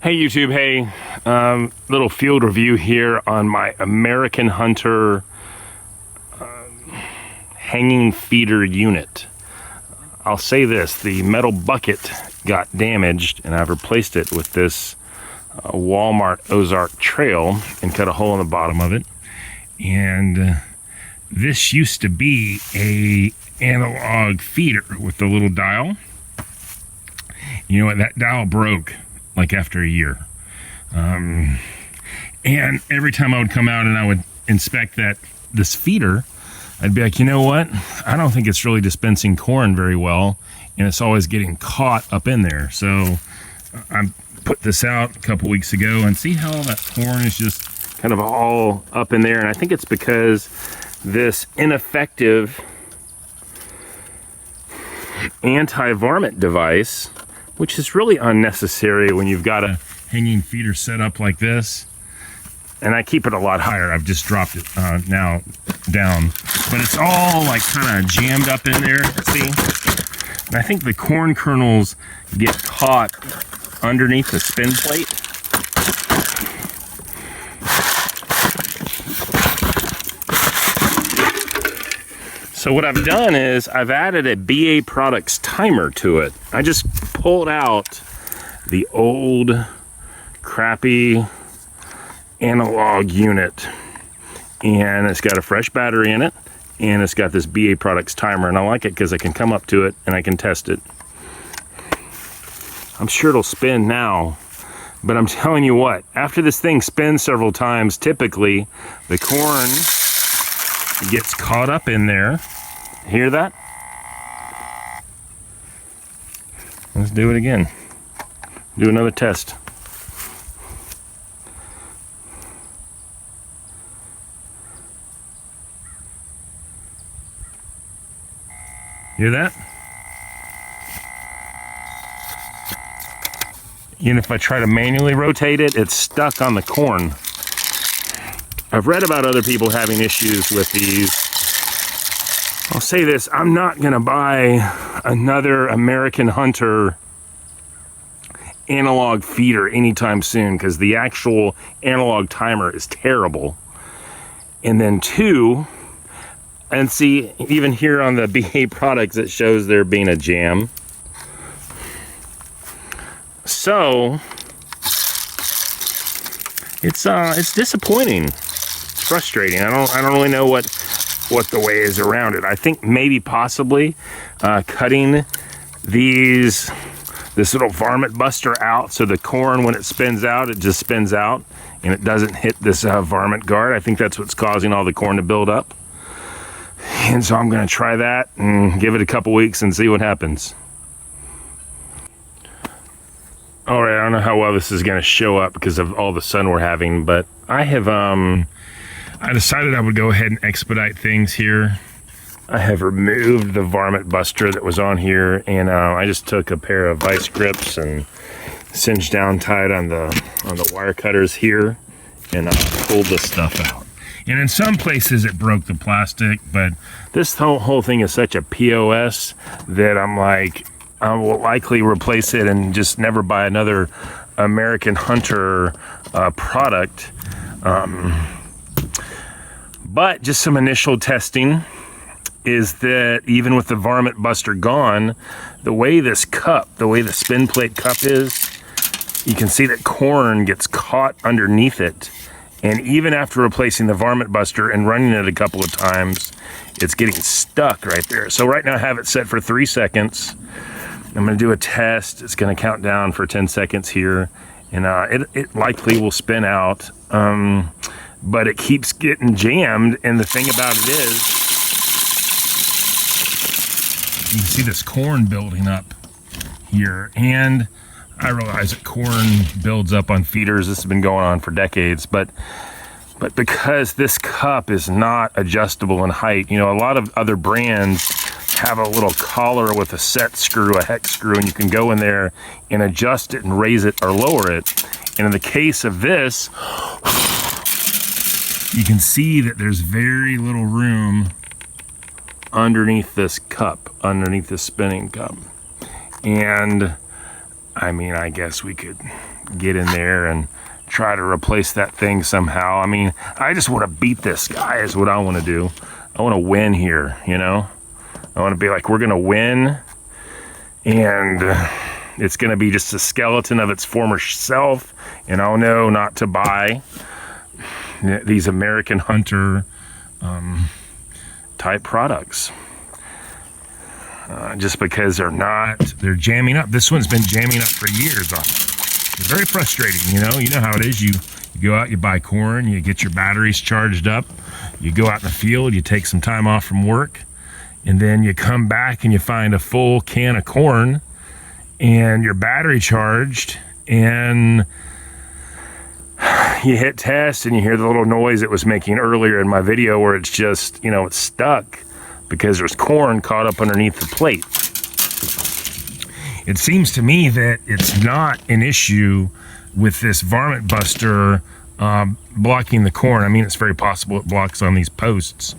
Hey YouTube, hey, little field review here on my American Hunter hanging feeder unit. I'll say this, the metal bucket got damaged and I've replaced it with this Walmart Ozark Trail and cut a hole in the bottom of it. And this used to be a analog feeder with the little dial. You know what, that dial broke like after a year. And every time I would come out and I would inspect this feeder, I'd be like, you know what? I don't think it's really dispensing corn very well, and it's always getting caught up in there. So I put this out a couple weeks ago, and see how that corn is just kind of all up in there. And I think it's because this ineffective anti-varmint device, which is really unnecessary when you've got a hanging feeder set up like this. And I keep it a lot higher. I've just dropped it now down. But it's all like kind of jammed up in there, see? And I think the corn kernels get caught underneath the spin plate. So what I've done is I've added a BA Products timer to it. I just pulled out the old crappy analog unit, and it's got a fresh battery in it, and it's got this BA Products timer, and I like it because I can come up to it and I can test it. I'm sure it'll spin now, but I'm telling you what, after this thing spins several times, typically the corn gets caught up in there. Hear that? Let's do it again. Do another test. Hear that? Even if I try to manually rotate it, it's stuck on the corn. I've read about other people having issues with these. I'll say this, I'm not gonna buy another American Hunter analog feeder anytime soon because the actual analog timer is terrible. And then two, and see, even here on the BA Products, it shows there being a jam. So, it's disappointing. It's frustrating. I don't really know what the way is around it. I think maybe possibly cutting this little varmint buster out so the corn, when it spins out, it just spins out and it doesn't hit this varmint guard. I think that's what's causing all the corn to build up. And so I'm going to try that and give it a couple weeks and see what happens. All right, I don't know how well this is going to show up because of all the sun we're having, but I have I decided I would go ahead and expedite things here. I have removed the varmint buster that was on here, and I just took a pair of vice grips and cinched down tight on the wire cutters here, and pulled this stuff out. And in some places it broke the plastic, but this whole thing is such a POS that I'm like, I will likely replace it and just never buy another American Hunter product. But just some initial testing is that even with the varmint buster gone, the way this cup, the way the spin plate cup is, you can see that corn gets caught underneath it. And even after replacing the varmint buster and running it a couple of times, it's getting stuck right there. So right now I have it set for 3 seconds. I'm gonna do a test. It's gonna count down for 10 seconds here. And it likely will spin out. But it keeps getting jammed, and the thing about it is, you can see this corn building up here, and I realize that corn builds up on feeders. This has been going on for decades, but because this cup is not adjustable in height, you know, a lot of other brands have a little collar with a set screw, a hex screw, and you can go in there and adjust it and raise it or lower it. And in the case of this, you can see that there's very little room underneath this cup, underneath this spinning cup. And I mean, I guess we could get in there and try to replace that thing somehow. I mean, I just want to beat this guy is what I want to do. I want to win here, you know? I want to be like, we're going to win, and it's going to be just a skeleton of its former self, and I'll know not to buy these American Hunter type products. Just because they're jamming up. This one's been jamming up for years on me. It's very frustrating, you know how it is. You go out, you buy corn, you get your batteries charged up, you go out in the field, you take some time off from work, and then you come back and you find a full can of corn and your battery charged, and you hit test and you hear the little noise it was making earlier in my video where it's just, it's stuck because there's corn caught up underneath the plate. It seems to me that it's not an issue with this varmint buster blocking the corn. I mean, it's very possible it blocks on these posts,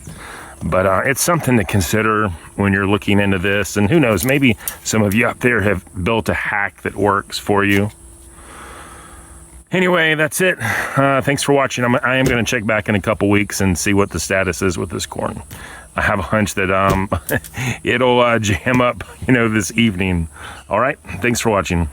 but it's something to consider when you're looking into this. And who knows, maybe some of you out there have built a hack that works for you. Anyway, that's it. Thanks for watching. I am going to check back in a couple weeks and see what the status is with this corn. I have a hunch that it'll jam up, this evening. All right, thanks for watching.